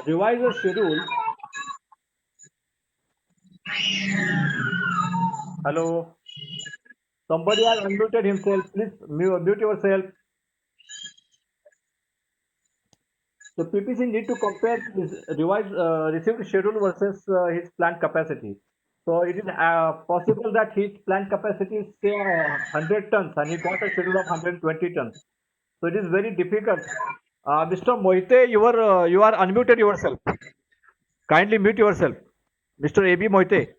revise the schedule. Hello, somebody has unmuted himself. Please mute yourself. So PPC need to compare his revised received schedule versus his planned capacity. So it is possible that his planned capacity is say 100 tons and he got a schedule of 120 tons. So it is very difficult. Mr. Moite, you are unmuted yourself. Kindly mute yourself. Mr. AB Moite.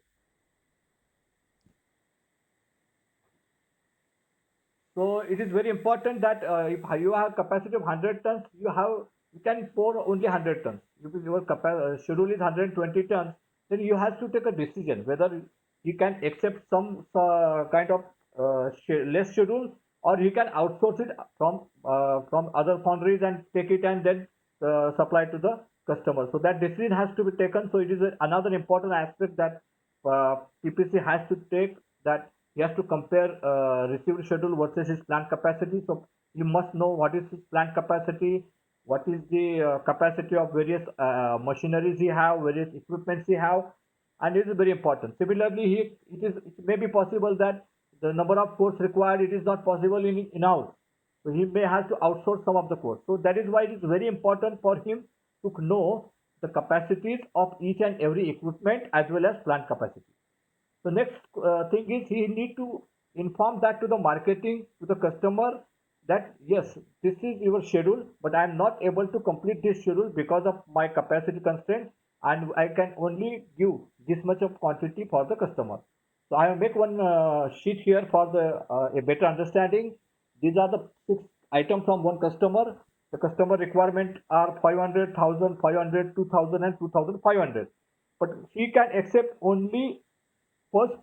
So it is very important that if you have capacity of 100 tons, you can pour only 100 tons. If your schedule is 120 tons, then you have to take a decision whether you can accept some kind of less schedule, or you can outsource it from other foundries and take it and then supply to the customer. So that decision has to be taken. So it is another important aspect that PPC has to take, that he has to compare received schedule versus his plant capacity. So you must know what is his plant capacity, what is the capacity of various machineries he have, various equipments he have, and it is very important. Similarly, it may be possible that the number of course required, it is not possible in house. So he may have to outsource some of the course. So that is why it is very important for him to know the capacities of each and every equipment as well as plant capacity. The next thing is he need to inform that to the marketing, to the customer, that yes, this is your schedule, but I am not able to complete this schedule because of my capacity constraint, and I can only give this much of quantity for the customer. So I will make one sheet here for the a better understanding. These are the 6 items from one customer. The customer requirement are 500, 500, 2000, and 2500. But he can accept only first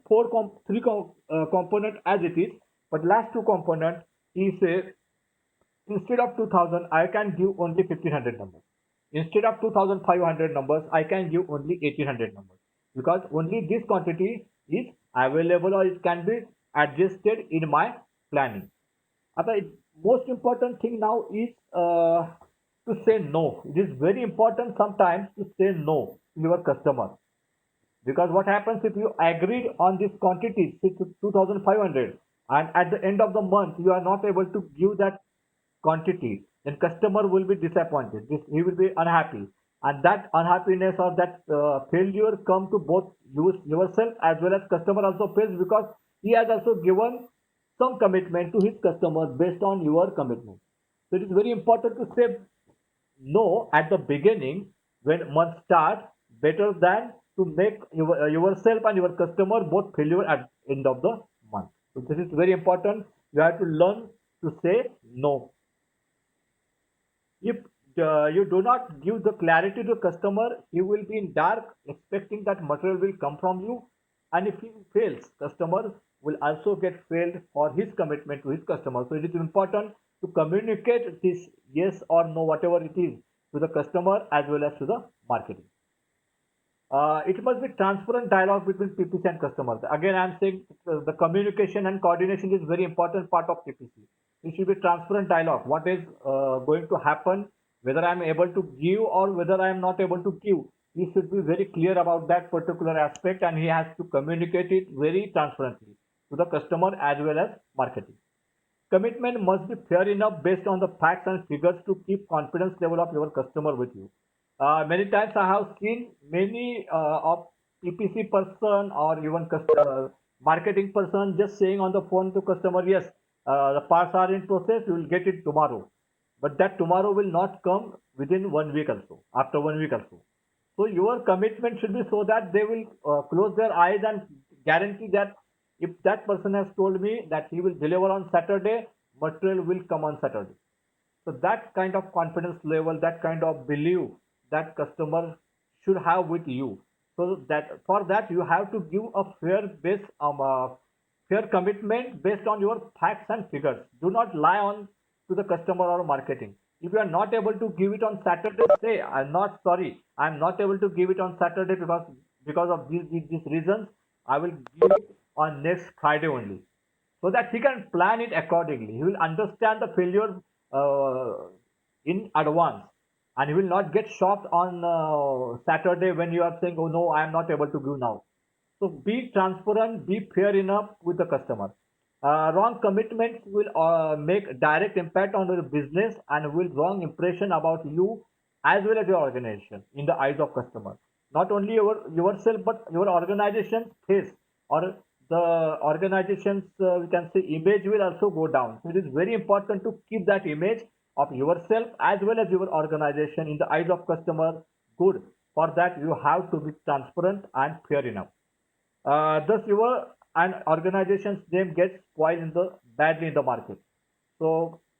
component as it is, but last two component he says instead of 2000 I can give only 1500 numbers. Instead of 2500 numbers I can give only 1800 numbers, because only this quantity is available or it can be adjusted in my planning. आता most important thing now is to say no. It is very important sometimes to say no to your customer, because what happens if you agreed on this quantity, 2500, and at the end of the month you are not able to give that quantity, then customer will be disappointed. He will be unhappy, and that unhappiness or that failure come to both yourself as well as customer also fails, because he has also given some commitment to his customer based on your commitment. So it is very important to say no at the beginning when month start, better than to make yourself and your customer both failure at end of the month. So this is very important. You have to learn to say no. If you do not give the clarity to the customer, he will be in dark expecting that material will come from you, and if he fails, customer will also get failed for his commitment to his customer. So it is important to communicate this yes or no, whatever it is, to the customer as well as to the marketing. It must be transparent dialogue between PPC and customers. Again, I am saying the communication and coordination is very important part of PPC. It should be transparent dialogue. What is going to happen, whether I am able to give or whether I am not able to give. He should be very clear about that particular aspect, and he has to communicate it very transparently to the customer as well as marketing. Commitment must be fair enough based on the facts and figures to keep confidence level of your customer with you. Many times I have seen many of PPC person or even marketing person just saying on the phone to customer, yes, the parts are in process, you will get it tomorrow. But that tomorrow will not come within 1 week or so, after 1 week or so. So your commitment should be so that they will close their eyes and guarantee that if that person has told me that he will deliver on Saturday, material will come on Saturday. So that kind of confidence level, that kind of belief that customer should have with you. So that for that you have to give a fair commitment based on your facts and figures. Do not lie on to the customer or marketing. If you are not able to give it on Saturday, say I'm not sorry, I'm not able to give it on Saturday because of these reasons. I will give it on next Friday only, so that he can plan it accordingly. He will understand the failure in advance, and you will not get shocked on Saturday when you are saying, "Oh no, I am not able to give now." So be transparent, be fair enough with the customer. Wrong commitments will make direct impact on the business and will wrong impression about you as well as your organization in the eyes of customer. Not only yourself but your organization's face or the organization's we can say image will also go down. So it is very important to keep that image of yourself as well as your organization in the eyes of customer good. For that you have to be transparent and fair enough. Thus your and organization's name gets spoiled in the badly in the market. So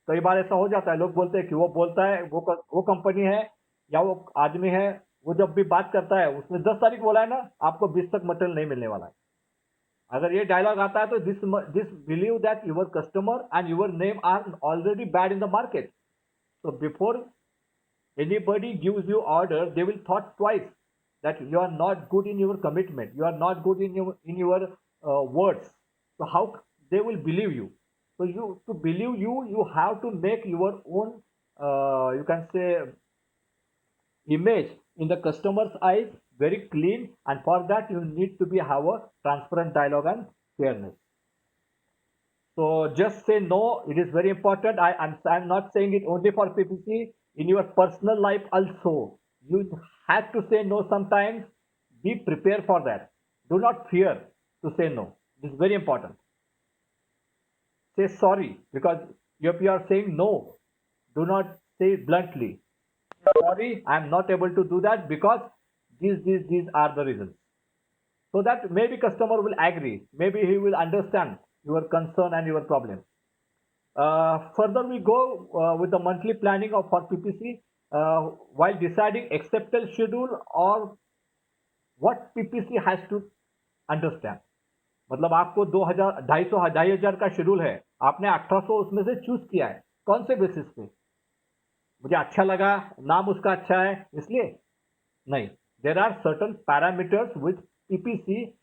कई बार ऐसा हो जाता है, लोग बोलते हैं कि वो बोलता है वो कंपनी है या वो आदमी है, वो जब भी बात करता है उसने 10 तारीख बोला है ना, आपको 20 तक मटेरियल नहीं मिलने वाला है। अगर ये डायलॉग आता है तो this believe that your customer and your name are already bad in the market. So before anybody gives you order, they will thought twice that you are not good in your commitment, you are not good in your words. So how they will believe you? So you to believe you, you have to make your own you can say image in the customer's eyes very clean, and for that you need to be have a transparent dialogue and fairness. So just say no. It is very important. I'm not saying it only for PPC. In your personal life also, you have to say no sometimes. Be prepared for that. Do not fear to say no. This is very important. Say sorry, because if you are saying no, do not say bluntly. Sorry, I'm not able to do that because these are the reasons. So that maybe customer will agree. Maybe he will understand your concern and your problem. Further, we go with the monthly planning of for PPC while deciding acceptance schedule or what PPC has to understand. मतलब आपको 2000 250 2500 का schedule है, आपने 1800 उसमें से choose किया है, कौन से बेसिस पे? मुझे अच्छा लगा, नाम उसका अच्छा है इसलिए नहीं. There are certain parameters which PPC,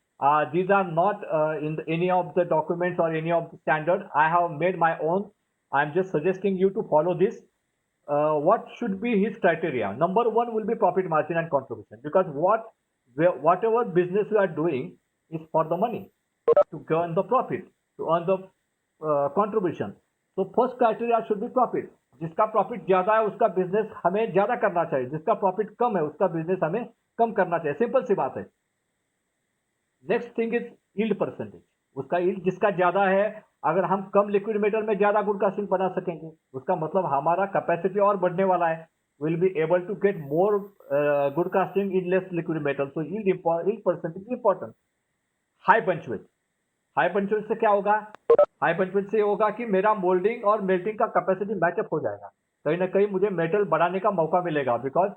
these are not any of the documents or any of the standard. I have made my own. I'm just suggesting you to follow this. What should be his criteria? Number one will be profit margin and contribution, because whatever business you are doing is for the money, to earn the profit, to earn the contribution. So first criteria should be profit. जिसका profit ज्यादा है उसका business हमें ज्यादा करना चाहिए, जिसका profit कम है उसका बिजनेस हमें कम करना चाहिए. सिंपल सी बात है. Next thing is yield percentage. उसका यील्ड जिसका ज्यादा है, अगर हम कम लिक्विड मेटल में ज्यादा गुड कास्टिंग बना सकेंगे, उसका मतलब हमारा कैपेसिटी और बढ़ने वाला है. Will be able to get more good casting in less liquid metal. So yield percentage important. High punch width. High punch width से क्या होगा? हाई पंच विड्थ से होगा कि मेरा मोल्डिंग और मेल्टिंग का कैपेसिटी मैचअप हो जाएगा. कहीं ना कहीं मुझे मेटल बढ़ाने का मौका मिलेगा, because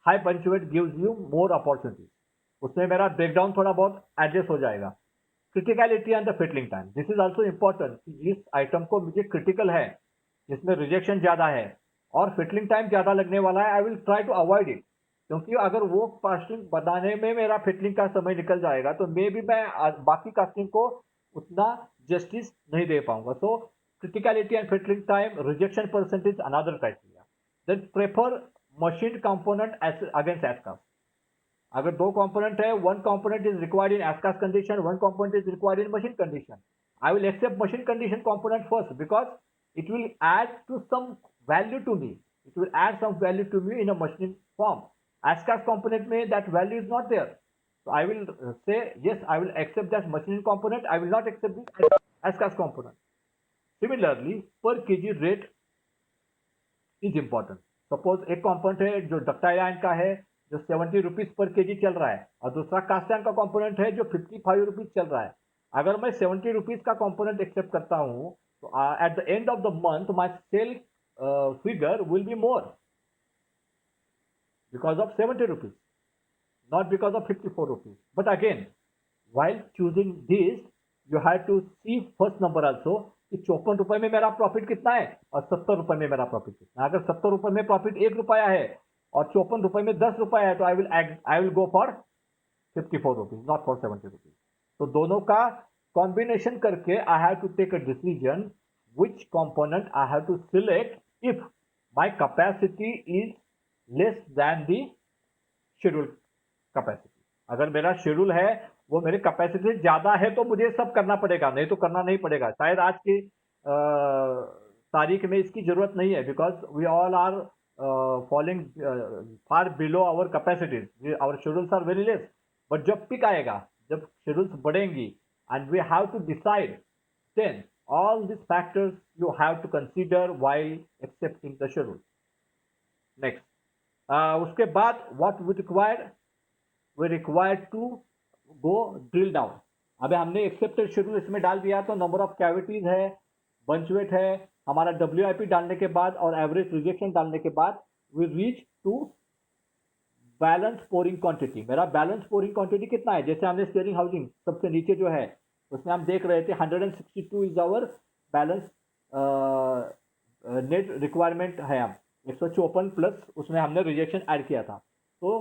high punch width gives you more opportunity. उसमें मेरा ब्रेकडाउन थोड़ा बहुत एडजस्ट हो जाएगा. Criticality and the fettling time. This is also important. जिस आइटम को मुझे क्रिटिकल है, जिसमें रिजेक्शन ज्यादा है और फिटलिंग टाइम ज्यादा लगने वाला है, I will try to avoid it. क्योंकि अगर वो कास्टिंग बनाने में मेरा फिटलिंग का समय निकल जाएगा तो मे बी मैं बाकी कास्टिंग को उतना जस्टिस नहीं दे पाऊंगा. So criticality and fettling time, rejection percentage another criteria. Then prefer machine component against as cast. अगर दो कंपोनेंट है, one component is required in as cast condition, one component is required in machine condition, I will accept machine condition component first because it will add to some value to me. It will add some value to me in a machine form. ASCAS component may that value is not there. So I will say yes, I will accept that machining component. I will not accept this ASCAS component. Similarly, per kg rate is important. Suppose एक component है जो ductile iron का है जो 70 rupees per KG चल रहा है, और दूसरा कास्ट आयरन का कंपोनेंट है जो 55 रुपीज चल रहा है. अगर मैं 70 रुपीज का कंपोनेंट एक्सेप्ट करता हूं, so at the end of the month my sale figure will be more because of 70 rupees, not because of 54 rupees. But again, while choosing this you have to see first number also कि 54 रुपए में मेरा profit कितना है और 70 रुपए में मेरा प्रॉफिट कितना है. अगर 70 रुपए में प्रॉफिट 1 रुपया है और 54 रुपए में 10 रुपया है, तो I will go for 54 rupees, not for 70 rupees. तो दोनों का कॉम्बिनेशन करके I have to take a decision which component I have to select if my capacity is less than the schedule capacity. अगर मेरा शेड्यूल है वो मेरे capacity से ज्यादा है तो मुझे सब करना पड़ेगा, नहीं तो करना नहीं पड़ेगा। शायद आज की तारीख में इसकी जरूरत नहीं है, because we all are following far below our capacities, our schedules are very less. But जब पिक आएगा, जब शेड्यूल्स बढ़ेंगी, and we have to decide, then all these factors you have to consider while accepting the schedule. Next, उसके बाद what we required to go drill down. अबे हमने accepted schedule इसमें डाल दिया तो नंबर ऑफ कैविटीज है, बंच वेट है, हमारा WIP डालने के बाद और एवरेज रिजेक्शन डालने के बाद we reach to balance pouring quantity. मेरा बैलेंस पोरिंग क्वांटिटी कितना है, जैसे हमने स्टीयरिंग हाउसिंग सबसे नीचे जो है उसमें हम देख रहे थे 162 is our balance net requirement है। हम 154 प्लस उसमें हमने रिजेक्शन ऐड किया था। तो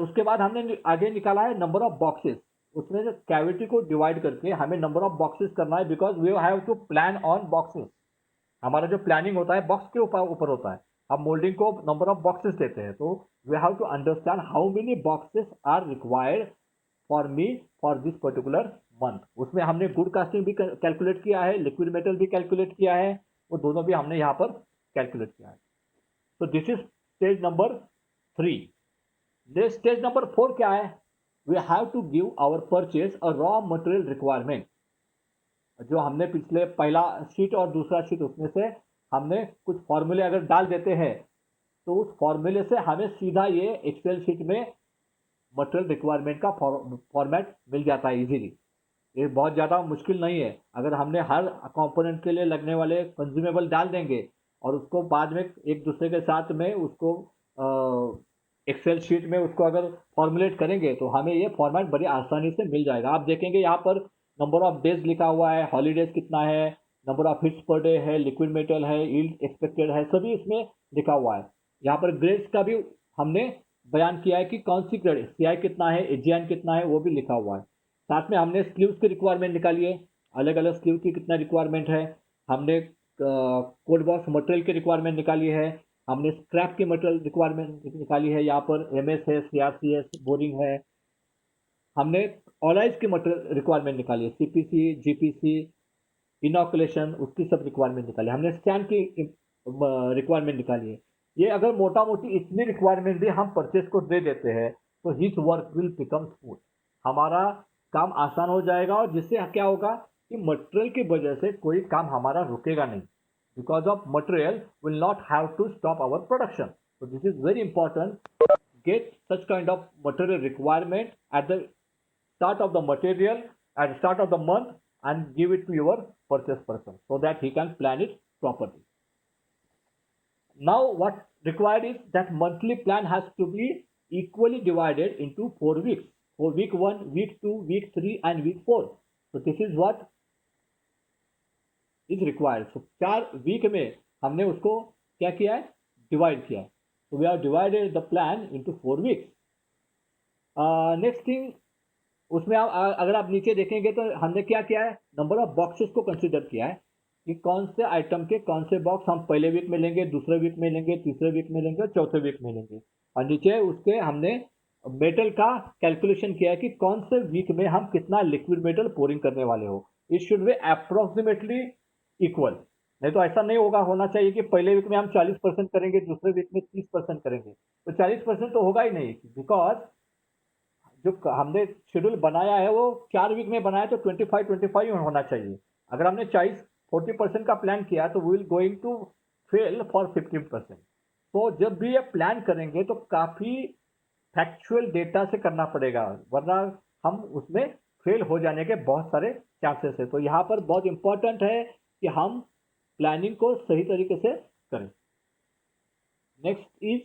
उसके बाद हमने आगे निकाला है नंबर ऑफ बॉक्सेस। उसमें से कैविटी को डिवाइड करके हमें नंबर ऑफ बॉक्सेस करना है, because we have to plan on boxes. हमारा जो प्लानिंग होता है बॉक्स के ऊपर होता है। हम मोल्डिंग को नंबर ऑफ बॉक्सेस देते हैं, तो we have to understand how many boxes are required for me for this particular month. उसमें हमने गुड कास्टिंग भी कैलकुलेट किया है, लिक्विड मेटल भी कैलकुलेट किया है, वो दोनों भी हमने यहाँ पर कैलकुलेट किया है। तो this is stage number 3। Stage number 4 क्या है? We have to give our purchase a raw material requirement. जो हमने पिछले पहला शीट और दूसरा शीट उसमें से हमने कुछ फॉर्मूले अगर डाल देते हैं तो उस फॉर्मूले से हमें सीधा ये एक्सेल शीट में मटेरियल रिक्वायरमेंट का फॉर्मेट मिल जाता है इजीली। ये बहुत ज़्यादा मुश्किल नहीं है। अगर हमने हर कंपोनेंट के लिए लगने वाले कंज्यूमेबल डाल देंगे और उसको बाद में एक दूसरे के साथ में उसको एक्सेल शीट में उसको अगर फॉर्मुलेट करेंगे तो हमें ये फॉर्मेट बड़ी आसानी से मिल जाएगा। आप देखेंगे यहाँ पर नंबर ऑफ डेज लिखा हुआ है, हॉलीडेज कितना है, number of hits per day है, लिक्विड मेटल है, यील्ड एक्सपेक्टेड है, सभी इसमें लिखा हुआ है। यहाँ पर ग्रेड्स का भी हमने बयान किया है कि कौन सी ग्रेड, CI कितना है, AGN कितना है, वो भी लिखा हुआ है। साथ में हमने स्लीव्स की रिक्वायरमेंट निकाली है, अलग अलग स्लीव की कितना रिक्वायरमेंट है। हमने कोड बॉक्स मटेरियल की रिक्वायरमेंट निकाली है, हमने स्क्रैप की मटेरियल रिक्वायरमेंट निकाली है, यहाँ पर MS है, CRCS बोरिंग है। हमने ऑलाइज की मटेरियल रिक्वायरमेंट निकाली है, CPC, GPC, इनोकुलेशन, उसकी सब रिक्वायरमेंट निकाली। हमने स्कैन की रिक्वायरमेंट निकाली है। ये अगर मोटा मोटी इतनी रिक्वायरमेंट भी हम परचेज को दे देते हैं तो his work will become smooth. हमारा काम आसान हो जाएगा और जिससे क्या होगा कि मटेरियल की वजह से कोई काम हमारा रुकेगा नहीं। because of material will not have to stop our production. So this is very important. Get such kind of material requirement at the start of the material at the start of the month and give it to your purchase person so that he can plan it properly. Now what required is that monthly plan has to be equally divided into 4 weeks. For week 1, week 2, week 3 and week 4. So this is what is required. So 4 week में हमने उसको क्या किया है, divide किया है। So we have divided the plan into 4 weeks. Next thing, उसमें आप अगर आप नीचे देखेंगे तो हमने क्या किया है, नंबर ऑफ बॉक्सेस को कंसिडर किया है कि कौन से आइटम के कौन से बॉक्स हम पहले वीक में लेंगे, दूसरे वीक में लेंगे, तीसरे वीक में लेंगे, चौथे वीक में लेंगे। और नीचे उसके हमने मेटल का कैलकुलेशन किया है कि कौन से वीक में हम कितना लिक्विड मेटल पोरिंग करने वाले हो। It should be approximately equal. नहीं तो ऐसा नहीं होगा, होना चाहिए कि पहले वीक में हम 40% करेंगे, दूसरे वीक में 30% करेंगे, तो 40% तो होगा ही नहीं। बिकॉज जो हमने शेड्यूल बनाया है वो 4 वीक में बनाया तो 25-25 होना चाहिए। अगर हमने 40% का प्लान किया तो we will going to fail for 15%। तो जब भी ये प्लान करेंगे तो काफी फैक्चुअल डेटा से करना पड़ेगा, वरना हम उसमें फेल हो जाने के बहुत सारे चांसेस है। तो यहाँ पर बहुत इंपॉर्टेंट है कि हम प्लानिंग को सही तरीके से करें। नेक्स्ट इज,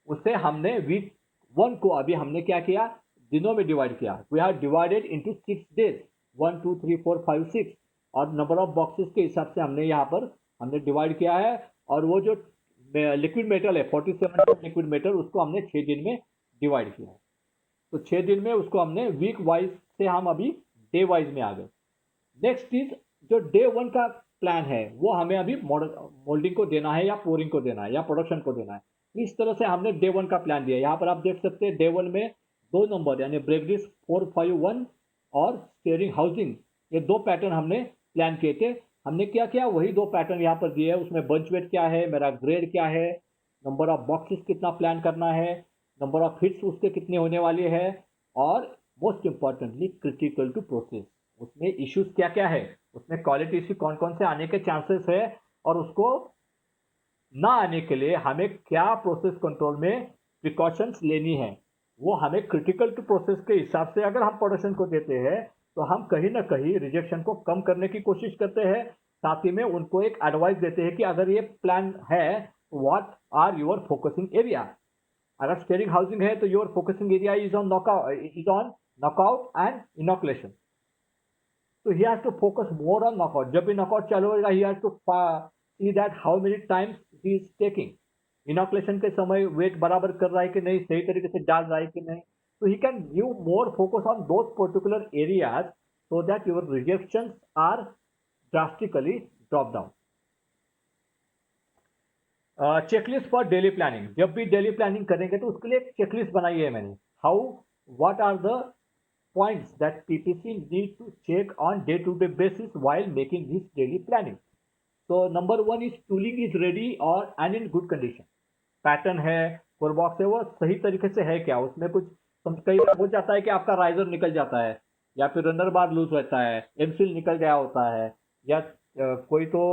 उसे हमने वीक 1 को अभी हमने क्या किया, दिनों में डिवाइड किया। We have divided into 6 days, 1 2 3 4 5 6, और नंबर ऑफ बॉक्सेस के हिसाब से हमने यहाँ पर हमने डिवाइड किया है। और वो जो लिक्विड मेटल है 47 लिक्विड मेटल, उसको हमने 6 दिन में डिवाइड किया है। तो 6 दिन में उसको हमने वीक वाइज से हम अभी डे वाइज में आ गए। नेक्स्ट इज, जो डे 1 का प्लान है वो हमें अभी मोल्डिंग को देना है या पोरिंग को देना है या प्रोडक्शन को देना है। इस तरह से हमने डे वन का प्लान दिया। यहाँ पर आप देख सकते हैं डे वन में दो नंबर यानी ब्रेगडिस 451 और स्टेयरिंग हाउसिंग, ये दो पैटर्न हमने प्लान किए थे। हमने क्या किया वही दो पैटर्न यहाँ पर दिए है। उसमें बंच वेट क्या है, मेरा ग्रेड क्या है, नंबर ऑफ बॉक्सेस कितना प्लान करना है, नंबर ऑफ हिट्स उसके कितने होने वाले हैं, और most importantly critical to process उसमें इश्यूज क्या क्या है, उसमें क्वालिटी इश्यू कौन कौन से आने के चांसेस है, और उसको ना आने के लिए हमें क्या प्रोसेस कंट्रोल में प्रिकॉशंस लेनी है। वो हमें क्रिटिकल टू प्रोसेस के हिसाब से अगर हम प्रोडक्शन को देते हैं तो हम कहीं ना कहीं रिजेक्शन को कम करने की कोशिश करते हैं। साथ ही में उनको एक एडवाइस देते हैं कि अगर ये प्लान है what are your focusing area. अगर स्टेयरिंग हाउसिंग है तो your focusing area is on knockout and inoculation. So he has to focus more on knockout. जब भी knockout चालू होगा he has to see that how many times he is taking. Inoculation के समय weight बराबर कर रहा है कि नहीं, सही तरीके से डाल रहा है कि नहीं. So he can give more focus on those particular areas so that your rejections are drastically dropped down. Checklist for daily planning. जब भी डेली प्लानिंग करेंगे तो उसके लिए एक चेकलिस्ट बनाई है मैंने। How what are the points that PPC need to check on day-to-day basis while making his daily planning. So number one is tooling is ready or and in good condition. Pattern है, core box है, वो सही तरीके से है क्या, उसमें कुछ कई बार हो जाता है कि आपका राइजर निकल जाता है या फिर रनर बार लूज रहता है, एमसील निकल गया होता है, या कोई तो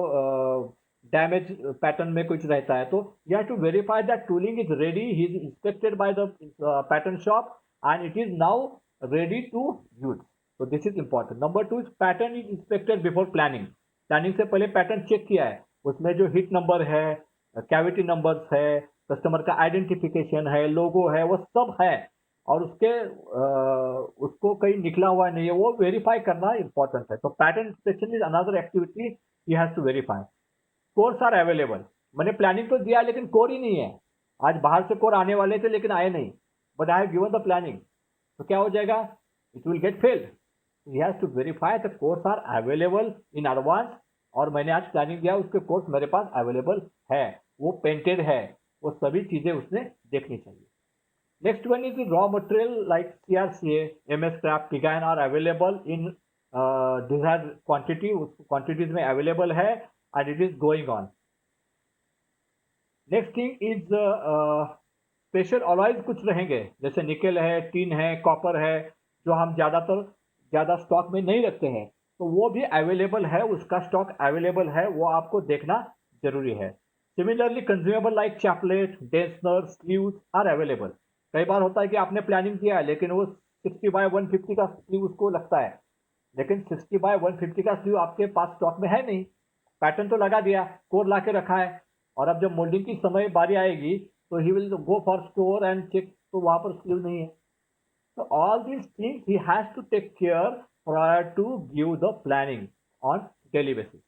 डैमेज पैटर्न में कुछ रहता है। तो you have to verify that tooling is ready, he is inspected by the pattern shop and it is now ready to use. So this is important. Number two is pattern is inspected before planning. Planning से पहले pattern check किया है, उसमें जो hit number है, cavity numbers है, customer का identification है, लोगो है, वो सब है, और उसको कहीं निकला हुआ नहीं है, वो वेरीफाई करना इंपॉर्टेंट है। तो pattern inspection is another activity he has to verify. Cores are available. मैंने प्लानिंग तो दिया लेकिन कोर ही नहीं है। आज बाहर से कोर आने वाले थे लेकिन आए नहीं, but I have given the planning. तो क्या हो जाएगा, it will get failed. He has to verify the cores are available in advance, और मैंने आज प्लानिंग दिया उसके कोर्स मेरे पास अवेलेबल है, वो पेंटेड है, वो सभी चीजें उसने देखनी चाहिए। Next one is raw material like CRCA, MS scrap, pig iron are available in desired quantity, quantities में अवेलेबल है and it is going on. Next thing is special alloys कुछ रहेंगे, जैसे निकेल है, टीन है, कॉपर है, जो हम ज़्यादा स्टॉक में नहीं रखते हैं, तो वो भी अवेलेबल है, उसका स्टॉक अवेलेबल है, वो आपको देखना जरूरी है। Similarly consumable like chaplet, densener, sleeves are available. कई बार होता है कि आपने प्लानिंग किया है लेकिन वो 60x150 का स्लीव उसको लगता है, लेकिन 60x150 का स्लीव आपके पास स्टॉक में है नहीं। पैटर्न तो लगा दिया, कोड ला के रखा है, और अब जब मोल्डिंग की समय बारी आएगी तो he will go for store and check, तो वहां पर स्लीव नहीं है। तो all these things he has to take care prior to give the planning on daily basis.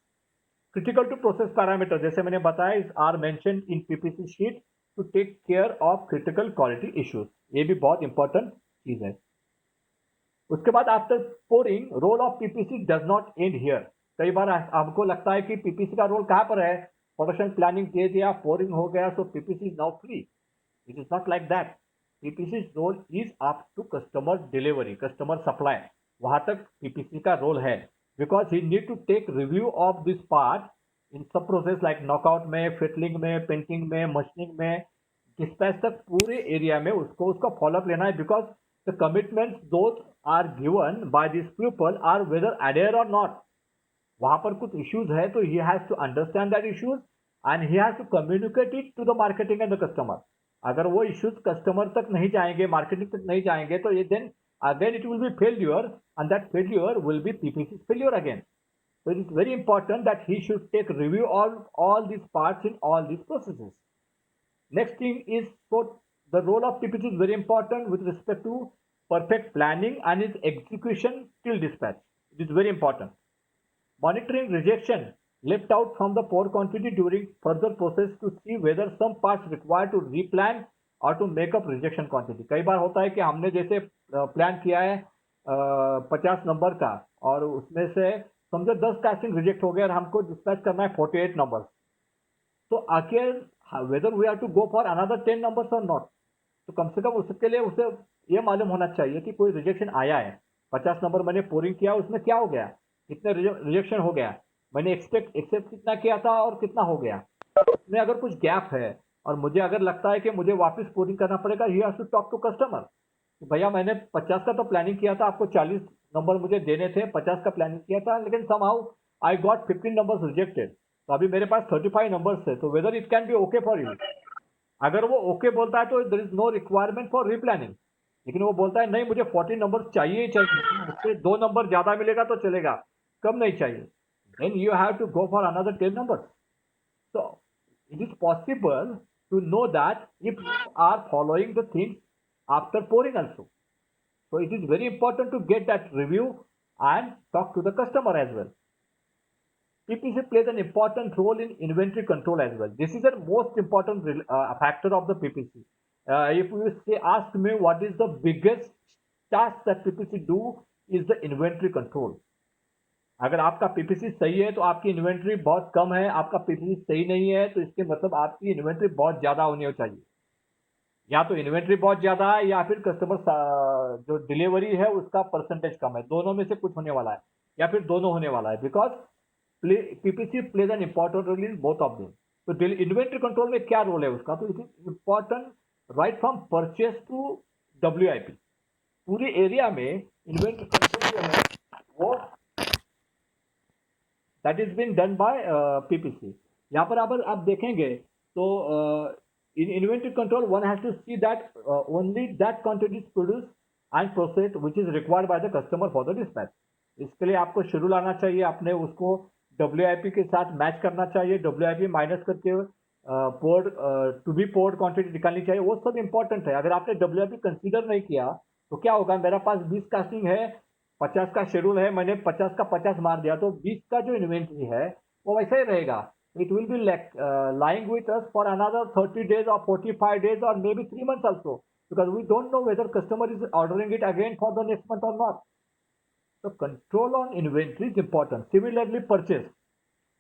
Critical to process parameter जैसे मैंने बताया is are mentioned in PPC sheet to take care of critical quality issues, ये भी बहुत important चीज है। उसके बाद after pouring role of PPC does not and here. कई बार आपको लगता है कि पीपीसी का रोल कहाँ पर है, प्रोडक्शन प्लानिंग दे दिया, पोरिंग हो गया, so PPC is now free. It is not like that. PPC role is up to customer delivery, customer supply, वहां तक पीपीसी का रोल है, because he need to take review of this part in sub process like knockout में, फिटलिंग में, painting में, machining में, dispatch तक पूरे एरिया में उसको उसका फॉलोअप लेना है, because the commitments those are given by this people are whether adhere और नॉट। वहां पर कुछ इश्यूज है तो he has to understand that issues and he has to communicate it to the marketing and the customer. अगर वो issues customer तक नहीं जाएंगे, मार्केटिंग तक नहीं जाएंगे, तो ये then again it will be failure and that failure will be PPC failure again. So it is very important that he should take review all these parts in all these processes. Next thing is, so the role of PPC is very important with respect to perfect planning and its execution till dispatch. It is very important. Monitoring rejection left out from the pour quantity during further process to see whether some parts require to replan or to make up rejection quantity. कई बार होता है कि हमने जैसे plan किया है 50 number का और उसमें से समझो 10 कास्टिंग रिजेक्ट हो गया और हमको डिस्पैच करना है 48 नंबर, तो आखिर whether we have to go for another 10 numbers और नॉट, तो कम से कम उसके लिए उसे ये मालूम होना चाहिए कि कोई रिजेक्शन आया है। 50 नंबर मैंने पोरिंग किया, उसमें क्या हो गया, कितने रिजेक्शन हो गया, मैंने एक्सेप्ट कितना किया था और कितना हो गया, उसमें अगर कुछ गैप है और मुझे अगर लगता है कि मुझे वापस पोरिंग करना पड़ेगा, he has to talk to customer. भैया मैंने 50 का तो प्लानिंग किया था, आपको 40 नंबर मुझे देने थे, 50 का प्लानिंग किया था, लेकिन somehow I got 15 numbers rejected, तो अभी मेरे पास 35 नंबर्स है, तो whether it can be okay for you. अगर वो ओके बोलता है तो there is no requirement for replanning, लेकिन वो बोलता है नहीं मुझे 40 नंबर चाहिए ही चाहिए, उससे 2 नंबर ज्यादा मिलेगा तो चलेगा, कम नहीं चाहिए, then you have to go for another 10 number. So it is possible to know that if you are following the things after pouring also. So it is very important to get that review and talk to the customer as well. PPC plays an important role in inventory control as well. This is the most important factor of the PPC. If you say, ask me what is the biggest task that PPC do, is the inventory control. अगर आपका PPC सही है तो आपकी inventory बहुत कम है, आपका PPC सही नहीं है तो इसके मतलब आपकी इन्वेंट्री बहुत ज्यादा होनी चाहिए, या तो इन्वेंट्री बहुत ज्यादा है या फिर कस्टमर जो डिलीवरी है उसका परसेंटेज कम है, दोनों में से कुछ होने वाला है या फिर दोनों होने वाला है, because PPC plays an important role in both of them. तो इन्वेंट्री कंट्रोल में क्या रोल है उसका, तो it is important right from purchase to WIP, पूरे एरिया में इन्वेंट्री कंट्रोल जो है वो that is been done by PPC. यहाँ पर अगर आप देखेंगे तो in inventory control one has to see that only that quantity is produce and process which is required by the customer for the dispatch. इसके लिए आपको शेड्यूल आना चाहिए, आपने उसको डब्ल्यूआईपी के साथ मैच करना चाहिए, डब्ल्यूआईपी माइनस करके poured to be poured quantity निकालनी चाहिए, वो सब इंपॉर्टेंट है। अगर आपने डब्ल्यूआईपी कंसीडर नहीं किया तो क्या होगा, मेरा पास 20 कास्टिंग है, 50 का शेड्यूल है, मैंने 50 का 50 मार दिया, तो 20 का जो इन्वेंट्री है वो वैसे ही रहेगा, it will B lying with us for another 30 days or 45 days or maybe 3 months also, because we don't know whether customer is ordering it again for the next month or not. So control on inventory is important. Similarly purchase,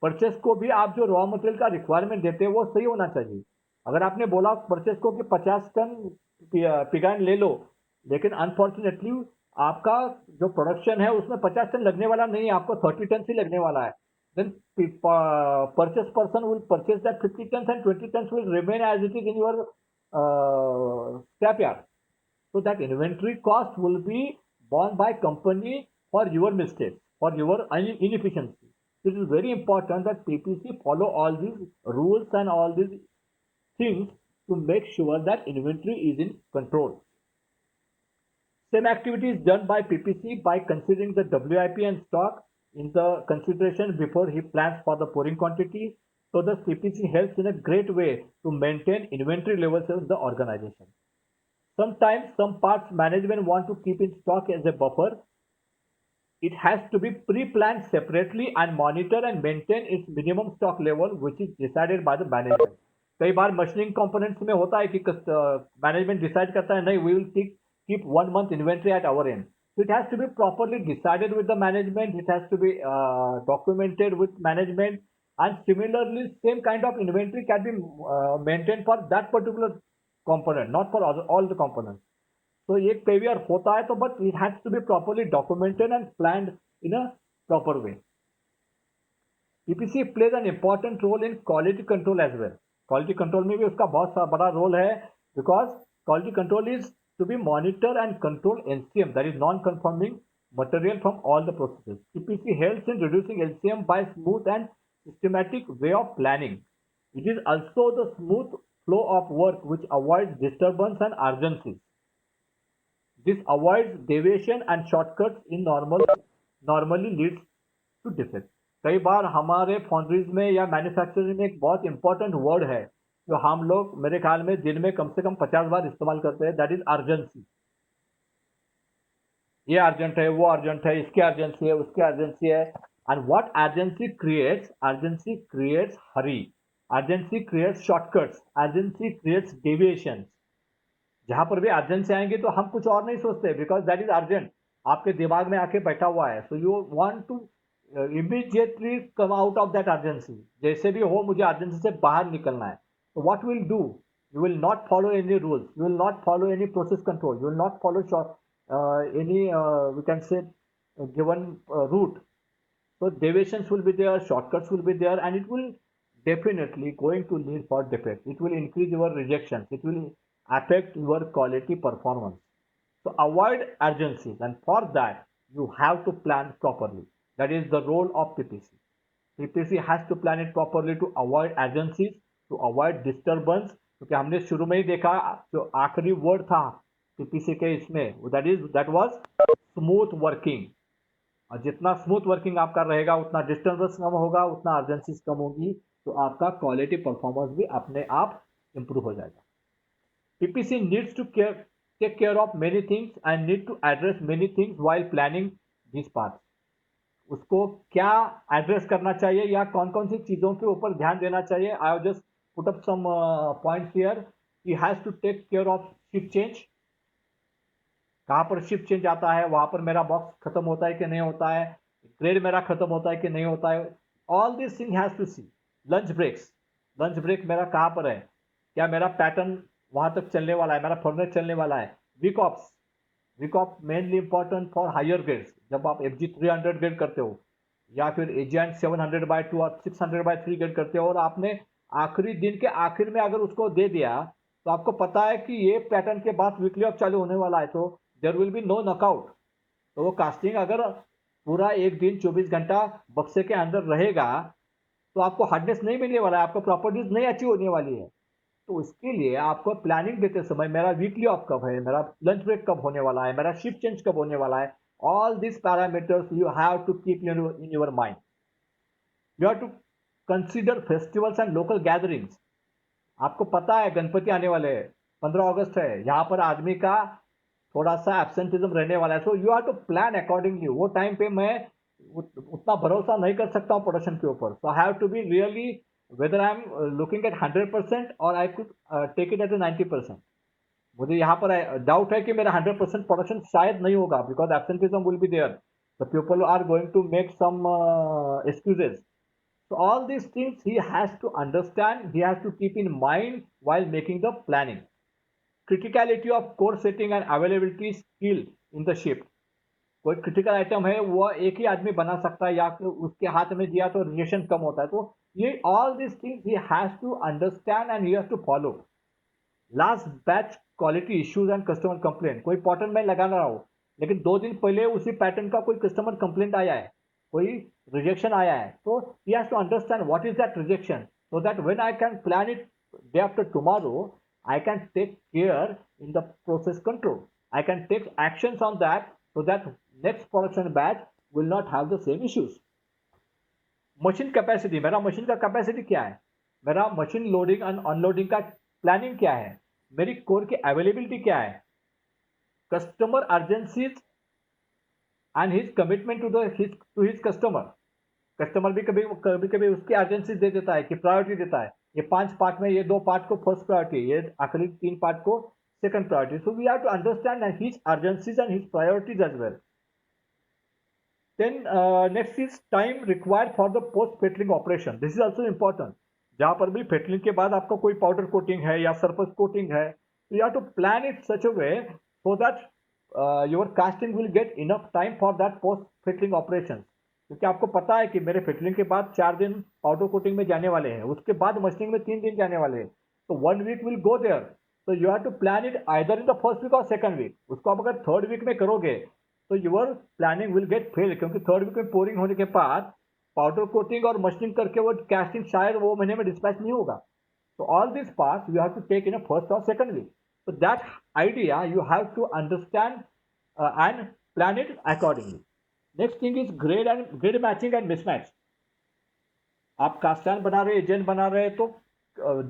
purchase को भी आप जो raw material का requirement देते हैं वो सही होना चाहिए। अगर आपने बोला परचेस को कि 50 टन पिगान ले लो, लेकिन अनफॉर्चुनेटली आपका जो प्रोडक्शन है उसमें 50 टन लगने वाला नहीं है, आपको 30 टन ही लगने वाला है, then purchase person will purchase that 50 tons and 20 tons will remain as it is in your scrapyard. So that inventory cost will be borne by company for your mistakes, for your inefficiency. It is very important that PPC follow all these rules and all these things to make sure that inventory is in control. Same activity is done by PPC by considering the WIP and stock in the consideration before he plans for the pouring quantity. So the PPC helps in a great way to maintain inventory levels in the organization. Sometimes some parts management want to keep in stock as a buffer. It has to be pre-planned separately and monitor and maintain its minimum stock level, which is decided by the management. कई बार machining components में होता है कि management decide करता है नहीं, we will keep 1 month inventory at our end. So it has to be properly decided with the management. It has to be documented with management, and similarly, same kind of inventory can be maintained for that particular component, not for all the components. So एक कई बार होता है तो but it has to be properly documented and planned in a proper way. PPC plays an important role in quality control as well. Quality control में भी उसका बहुत बड़ा रोल है, because quality control is to be monitor and control LCM, that is non-conforming material from all the processes. PPC helps in reducing LCM by smooth and systematic way of planning. It is also the smooth flow of work which avoids disturbance and urgency. This avoids deviation and shortcuts in normally leads to defect. कई बार हमारे foundries में या manufacturing में एक बहुत important word है जो हम लोग मेरे ख्याल में दिन में कम से कम 50 बार इस्तेमाल करते हैं, दैट इज अर्जेंसी। ये अर्जेंट है, वो अर्जेंट है, इसकी अर्जेंसी है, उसकी अर्जेंसी है, and what urgency creates Hari, urgency creates shortcuts, urgency creates deviation. जहां पर भी अर्जेंसी आएंगे तो हम कुछ और नहीं सोचते, बिकॉज दैट इज अर्जेंट, आपके दिमाग में आके बैठा हुआ है, so you want to immediately come out of that urgency. जैसे भी हो मुझे urgency से बाहर निकलना है. So what will do? You will not follow any rules. You will not follow any process control. You will not follow any we can say given route. So deviations will be there, shortcuts will be there, and it will definitely going to lead for defect. It will increase your rejections. It will affect your quality performance. So avoid urgencies, and for that you have to plan properly. That is the role of PPC. PPC has to plan it properly to avoid urgencies, to avoid disturbance. क्योंकि हमने शुरू में ही देखा जो आखिरी word था PPC के इसमें दैट वाज स्मूथ वर्किंग. और जितना स्मूथ वर्किंग आपका रहेगा उतना डिस्टर्बेंस कम होगा, उतना अर्जेंसीज कम होगी, तो आपका क्वालिटी परफॉर्मेंस भी अपने आप इंप्रूव हो जाएगा. PPC needs to take care of many things and need to address many things while planning these parts. उसको क्या एड्रेस करना चाहिए या कौन कौन सी चीज़ों के ऊपर ध्यान देना चाहिए. I have just put up some points here. He has to take care of shift change. कहाँ पर शिफ्ट चेंज आता है, वहाँ पर मेरा बॉक्स खत्म होता है कि नहीं होता है, ग्रेड मेरा खत्म होता है कि नहीं होता है. All this thing has to see. Lunch breaks, lunch break मेरा कहाँ पर है, क्या मेरा पैटर्न वहाँ तक चलने वाला है, मेरा फॉर्मेट चलने वाला है. Week offs, week off mainly important for higher grades. जब आप एफ जी 300 ग्रेड करते हो या फिर एजिएंट 700/2 और 600/3 ग्रेड करते हो और आपने आखिरी दिन के आखिर में अगर उसको दे दिया तो आपको पता है कि ये पैटर्न के बाद वीकली ऑफ चालू होने वाला है, तो there will be no knockout. तो वो कास्टिंग अगर पूरा एक दिन 24 घंटा बक्से के अंदर रहेगा तो आपको हार्डनेस नहीं मिलने वाला है, आपको प्रॉपर्टीज नहीं अचीव होने वाली है. तो इसके लिए आपको प्लानिंग देते समय मेरा वीकली ऑफ कब है, मेरा लंच ब्रेक कब होने वाला है, मेरा शिफ्ट चेंज कब होने वाला है, all this parameters you have to keep in your mind. You have to consider festivals and local gatherings. आपको पता है गणपति आने वाले हैं, 15 अगस्त है, यहाँ पर आदमी का थोड़ा सा एब्सेंटिज्म रहने वाला है. So you have to plan accordingly. वो टाइम पे मैं उतना भरोसा नहीं कर सकता हूँ प्रोडक्शन के ऊपर. So I have to be really whether I am looking at 100% or I could take it as a 90%. मुझे यहाँ पर डाउट है कि मेरा 100% प्रोडक्शन शायद नहीं होगा because absenteeism will be there. The people are going to make some excuses. So all these things he has to understand, he has to keep in mind while making the planning. Criticality of core setting and availability skill in the shift. कोई critical item है वो एक ही आदमी बना सकता है या फिर उसके हाथ में दिया तो रिएक्शन कम होता है. तो ये all this things he has to understand and he has to follow. Last batch quality issues and customer complaint. कोई पैटर्न मैं लगा रहा हूँ लेकिन 2 दिन पहले उसी पैटर्न का कोई कस्टमर कंप्लेंट आया है, कोई रिजेक्शन आया है, तो he has to understand what is that rejection so that when I can plan it day after tomorrow I can take care in the process control. I can take actions on that so that next production batch will not have the same issues. Machine capacity, मेरा machine का capacity क्या है, मेरा machine loading and unloading का planning क्या है, मेरी core की अवेलेबिलिटी क्या है, customer urgencies and his commitment to his customer. Customer भी कभी कभी कभी उसकी अर्जेंसीज दे देता है कि प्रायोरिटी देता है, ये 5 पार्ट में ये 2 पार्ट को फर्स्ट प्रायोरिटी, ये आखिरी 3 पार्ट को second priority. So we have to understand his urgencies and his priorities as well. Then next is time required for the post fettling operation. This is also important. जहाँ पर भी fettling के बाद आपका कोई powder coating है या surface coating है, you have to plan it such a way so that your casting will get enough time for that post fettling operation. क्योंकि आपको पता है कि मेरे fettling के बाद 4 दिन powder coating में जाने वाले हैं, उसके बाद machining में 3 दिन जाने वाले हैं, तो 1 week will go there. तो you have to plan it either in the first week और सेकंड वीक. उसको आप अगर थर्ड वीक में करोगे तो your planning will get fail, क्योंकि थर्ड वीक में पोरिंग होने के बाद पाउडर कोटिंग और मशीनिंग करके वो कास्टिंग शायद वो महीने में डिस्पैच नहीं होगा. तो all this parts you have to take in a first और second week. So that idea you have to understand and plan it accordingly. Next thing is grade matching and mismatch. आप कास्टैन बना रहे agent बना रहे तो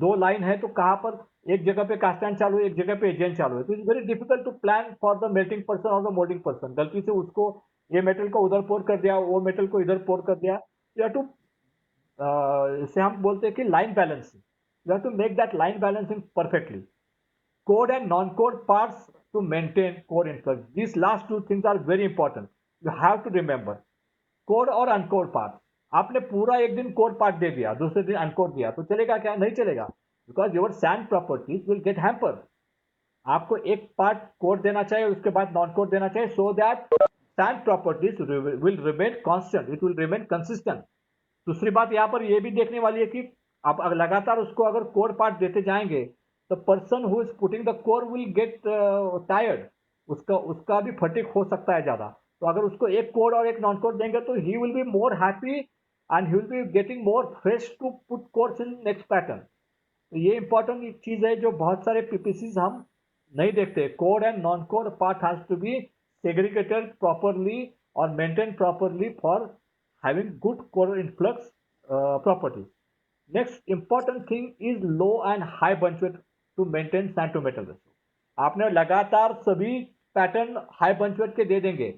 दो line है तो कहाँ पर एक जगह पे कास्टैन चालू है एक जगह पे एजेंट चालू है, तो it's very difficult to plan for the melting person और द मोल्डिंग पर्सन. गलती से उसको ये मेटल को उधर पोर कर दिया, वो मेटल को इधर पोर कर दिया. यू हैव टू इसे हम बोलते हैं कि line balancing. You have to make that line balancing perfectly. Code and non-code parts to maintain core influx. These last two things are very important. You have to remember. Code और अनकोड part. आपने पूरा एक दिन code part दे दिया, दूसरे दिन अनकोड दिया, तो चलेगा क्या? नहीं चलेगा, because your sand properties will get hamper. आपको एक पार्ट कोड देना चाहिए, उसके बाद नॉन कोड देना चाहिए, so that sand properties will remain constant, it will remain consistent. दूसरी बात यहाँ पर यह भी देखने वाली है कि आप अगर लगातार उसको अगर कोर पार्ट देते जाएंगे, तो person who is putting the core will get tired, उसका उसका भी फटिक हो सकता है ज्यादा। तो अगर उसको एक कोड और एक नॉन कोड देंगे, तो he will be more happy and he will be getting more fresh to put cores in next pattern. तो ये इंपॉर्टेंट चीज है जो बहुत सारे पीपीसी हम नहीं देखते। Code and non code part has to be segregated properly or maintained properly for having good core influx properties. Next important thing is low and high bunch weight to maintain sand to metal ratio. आपने लगातार सभी pattern high bunch wait के दे देंगे,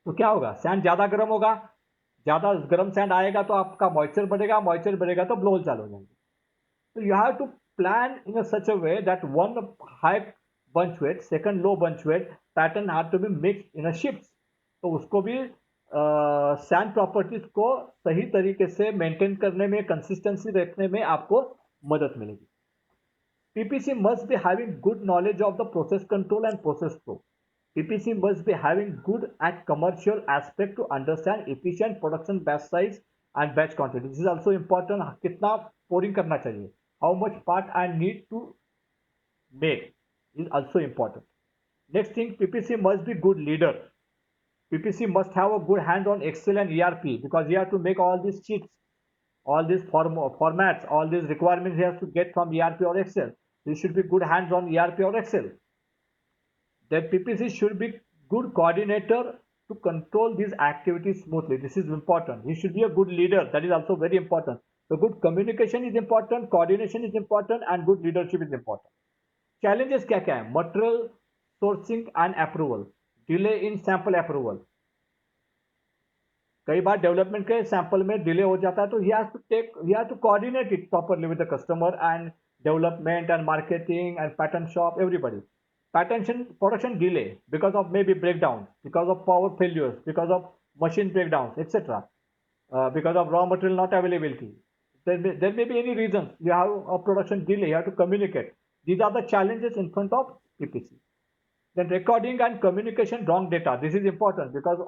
तो क्या होगा? Sand ज्यादा गर्म होगा, ज्यादा गर्म सैंड आएगा तो आपका मॉइस्चर बढ़ेगा, मॉइस्चर बढ़ेगा तो ब्लो होल चालू हो जाएंगे। So you have to plan in a such a way that one high bunch weight, second low bunch weight pattern have to be mixed in a shifts. तो उसको भी sand properties को सही तरीके से मेंटेन करने में, कंसिस्टेंसी रखने में आपको मदद मिलेगी। PPC must be having good knowledge of the process control and process flow. PPC must be having good and commercial aspect to understand efficient production batch size and batch quantity. This is also important. कितना pouring करना चाहिए, how much part I need to make is also important. Next thing, PPC must be good leader. PPC must have a good hand on Excel and ERP, because you have to make all these sheets, all these formats, all these requirements he has to get from ERP or Excel. He should be good hands on ERP or Excel. That PPC should be good coordinator to control these activities smoothly. This is important. He should be a good leader. That is also very important. So good communication is important, coordination is important, and good leadership is important. Challenges क्या क्या है? Material sourcing and approval, delay in sample approval. कई बार development के sample में delay हो जाता है, तो he has to coordinate it properly with the customer and development and marketing and pattern shop, everybody. Production delay because of maybe breakdowns, because of power failures, because of machine breakdowns, etc. Because of raw material not availability. There may be any reasons you have a production delay, you have to communicate. These are the challenges in front of PPC. Then recording and communication wrong data. This is important because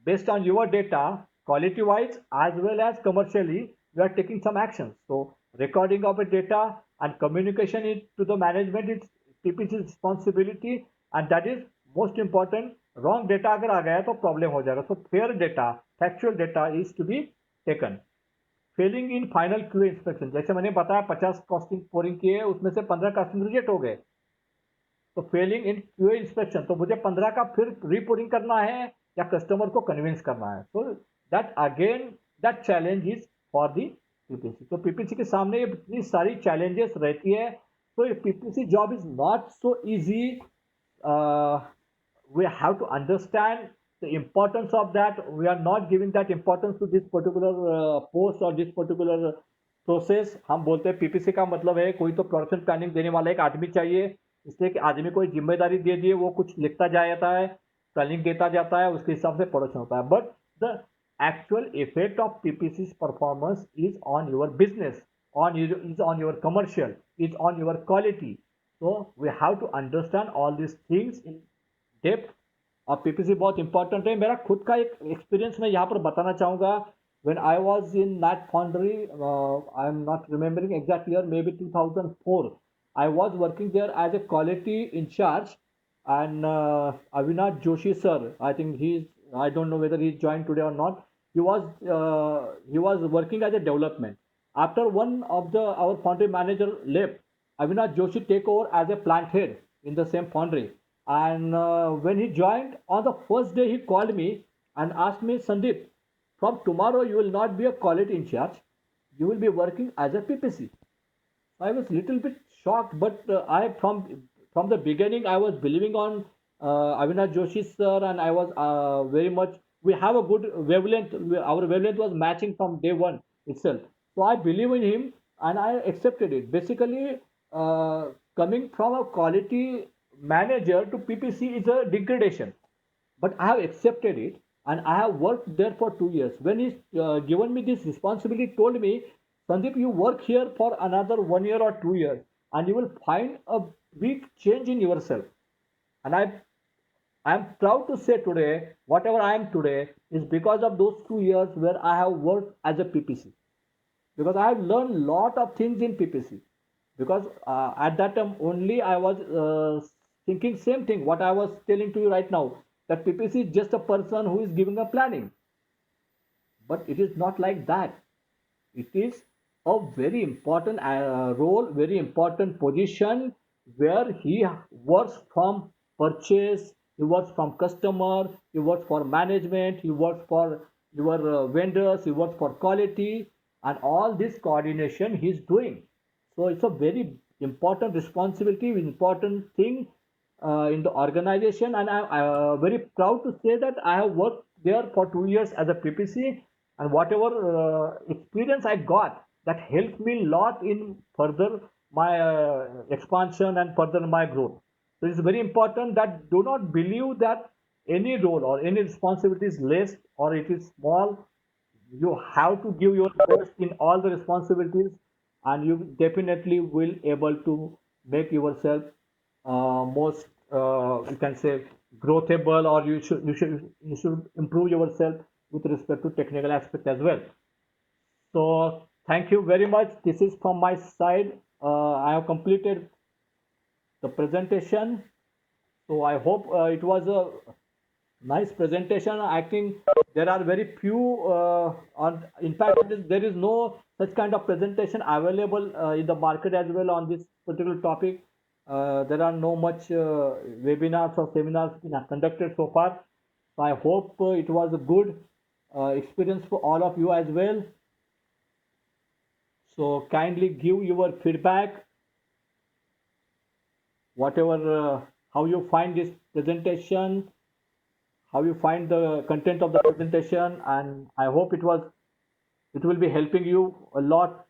based on your data, quality wise as well as commercially, you are taking some actions. So recording of the data and communication it to the management is PPC's responsibility, and that is most important. Wrong data अगर आ गया तो problem हो जाएगा. So fair data, factual data is to be taken. Fehling in final QA inspection, जैसे मैंने बताया 50 costing pouring किए, उसमें से 15 कॉस्टिंग रिजेक्ट हो गए, तो फेलिंग इन क्यूए इंस्पेक्शन, तो मुझे 15 का फिर रीपोरिंग करना है या कस्टमर को कन्विंस करना है। So that again that challenge is for the PPC. तो पीपीसी के सामने इतनी सारी चैलेंजेस रहती है, तो PPC job is not so easy. we have to understand the importance of that. We are not giving that importance to this particular post or this particular process. हम बोलते हैं पीपीसी का मतलब है कोई तो प्रोडक्शन प्लानिंग देने वाला एक आदमी चाहिए, इसलिए कि आदमी को जिम्मेदारी दे दिए, वो कुछ लिखता जाता है, प्लानिंग देता जाता है, उसके हिसाब से प्रोडक्शन होता है। But the actual effect of PPC performance is on your business, is on your commercial, is on your quality. So we have to understand all these things in depth. और PPC बहुत important है। मेरा खुद का एक experience मैं यहाँ पर बताना चाहूँगा। When I was in that foundry, I am not remembering exact year, maybe 2004, I was working there as a quality incharge, and Avinash Joshi sir, I think I don't know whether he's joined today or not. He was working as a development. After one of our foundry manager left, Avinash Joshi take over as a plant head in the same foundry. And when he joined, on the first day he called me and asked me, Sandeep, from tomorrow you will not be a quality in charge, you will be working as a PPC. I was little bit shocked, but I from the beginning I was believing on Avinash Joshi sir, and I was very much, we have a good wavelength, our wavelength was matching from day one itself. So I believe in him and I accepted it. Basically, coming from a quality manager to PPC is a degradation, but I have accepted it, and I have worked there for 2 years. When he's given me this responsibility, told me, Sandeep, you work here for another 1 year or 2 years, and you will find a big change in yourself. And I'm proud to say today, whatever I am today is because of those 2 years where I have worked as a PPC. Because I have learned a lot of things in PPC. Because at that time only I was thinking same thing what I was telling to you right now, that PPC is just a person who is giving a planning, but it is not like that. It is a very important role, very important position, where he works from purchase, he works from customer, he works for management, he works for your vendors, he works for quality, and all this coordination he is doing. So it's a very important responsibility, important thing in the organization, and I'm very proud to say that I have worked there for 2 years as a PPC, and whatever experience I got, that helped me a lot in further my expansion and further my growth. So it's very important that do not believe that any role or any responsibility is less or it is small. You have to give your best in all the responsibilities, and you definitely will able to make yourself most you can say growthable, or you should improve yourself with respect to technical aspect as well. So thank you very much. This is from my side. I have completed the presentation. So I hope it was a nice presentation. I think there are very few, in fact, there is no such kind of presentation available in the market as well on this particular topic. There are no much webinars or seminars conducted so far. So I hope it was a good experience for all of you as well. So kindly give your feedback, whatever, how you find this presentation, how you find the content of the presentation, and I hope it will be helping you a lot.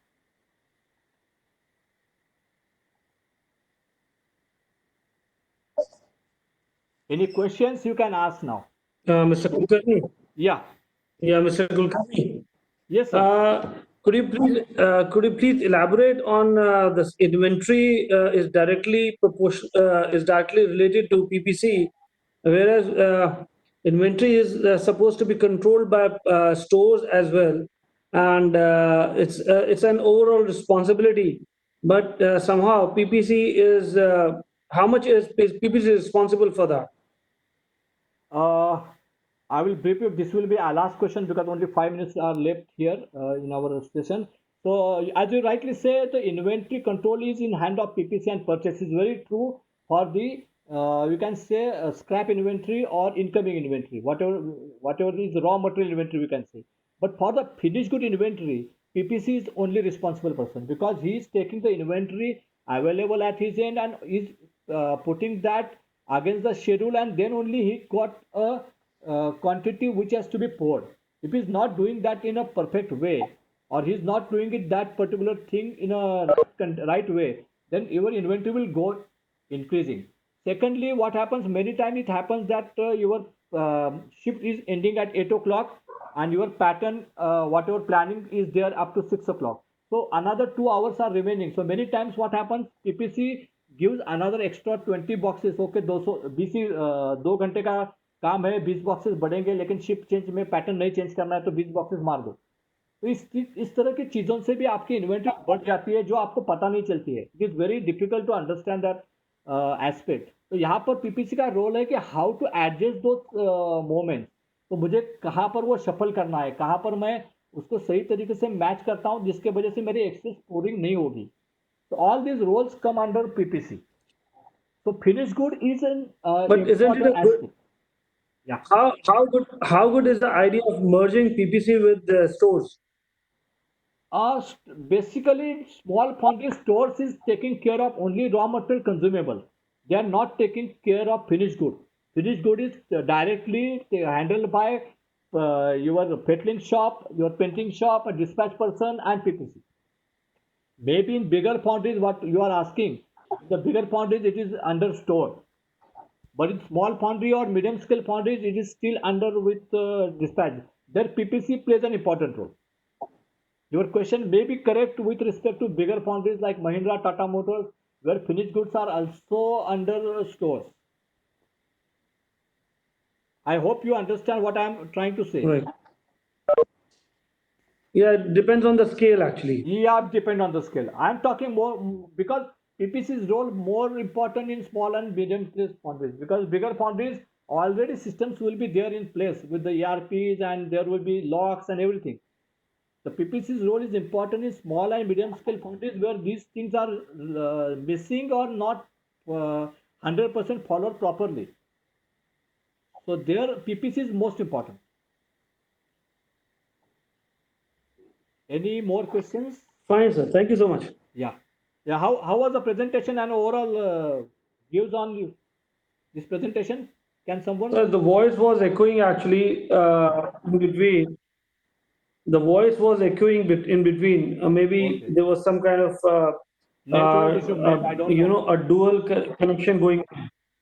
Any questions you can ask now? Mr. Kulkarni? Yeah. Yeah, Mr. Kulkarni. Yes, sir. Could you please elaborate on this inventory is directly related to PPC, whereas inventory is supposed to be controlled by stores as well, and it's an overall responsibility. But somehow PPC is how much is PPC responsible for that? uh, I will brief you. This will be our last question because only 5 minutes are left here in our session. So, as you rightly say, the inventory control is in hand of PPC and purchase is very true for the you can say scrap inventory or incoming inventory, whatever is raw material inventory we can say. But for the finished good inventory, PPC is only responsible person because he is taking the inventory available at his end and is putting that against the schedule, and then only he got a quantity which has to be poured. If he's not doing that in a perfect way, or he's not doing it that particular thing in a right way, then your inventory will go increasing. Secondly, what happens many times, it happens that your shift is ending at 8 o'clock and your pattern, whatever planning is there up to 6 o'clock. So another 2 hours are remaining. So many times what happens, PPC gives another extra 20 boxes. Okay, 200 BC 2 घंटे का काम है, 20 boxes बढ़ेंगे, लेकिन shift change में pattern नहीं change करना है तो 20 बॉक्सेस मार दो. तो इस तरह की चीजों से भी आपकी इन्वेंटरी बढ़ जाती है जो आपको पता नहीं चलती है. It is very difficult to understand that aspect. तो यहाँ पर पीपीसी का रोल है कि हाउ टू एडजस्ट दो मोमेंट. तो मुझे कहाँ पर वो सफल करना है, कहाँ पर मैं उसको सही तरीके से मैच करता हूँ जिसके वजह से मेरी एक्सेस स्कोरिंग नहीं होगी. तो all these roles come under PPC. So finished good is an But isn't it a important good aspect. Yeah. how good is the idea of merging PPC with the stores? Basically, small foundry stores is taking care of only raw material consumable. They are not taking care of finished good. Finished good is directly handled by your fettling shop, your painting shop, a dispatch person, and PPC. Maybe in bigger foundries, what you are asking, the bigger foundries, it is under store. But in small foundry or medium scale foundries, it is still under with dispatch. There PPC plays an important role. Your question may be correct with respect to bigger foundries like Mahindra, Tata Motors, where finished goods are also under stores. I hope you understand what I am trying to say. Right. Yeah, it depends on the scale actually. Yeah, depend on the scale. I'm talking more because PPC's role more important in small and medium sized foundries because bigger foundries already systems will be there in place with the ERPs and there will be locks and everything. The PPC's role is important in small and medium scale foundries where these things are missing or not 100% followed properly. So there PPC is most important. Any more questions? Fine, sir. Thank you so much. Yeah. Yeah. How was the presentation and overall views on this presentation? Can someone? The voice was echoing actually in between. The voice was echoing in between. Maybe Okay. there was some kind of Network issue, maybe I don't know a dual connection going.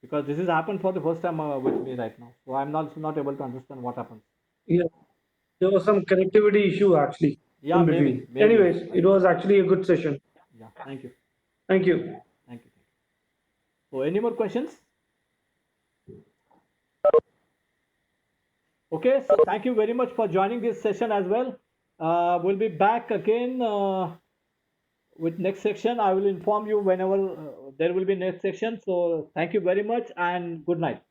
because this has happened for the first time with me right now, so I'm not able to understand what happens. Yeah, there was some connectivity issue actually Yeah, in maybe, between. maybe. Anyways, it was actually a good session. Yeah. Thank you. Thank you. Thank you. So, any more questions? Okay. So, thank you very much for joining this session as well. We'll be back again with next section. I will inform you whenever there will be next section. So, thank you very much and good night.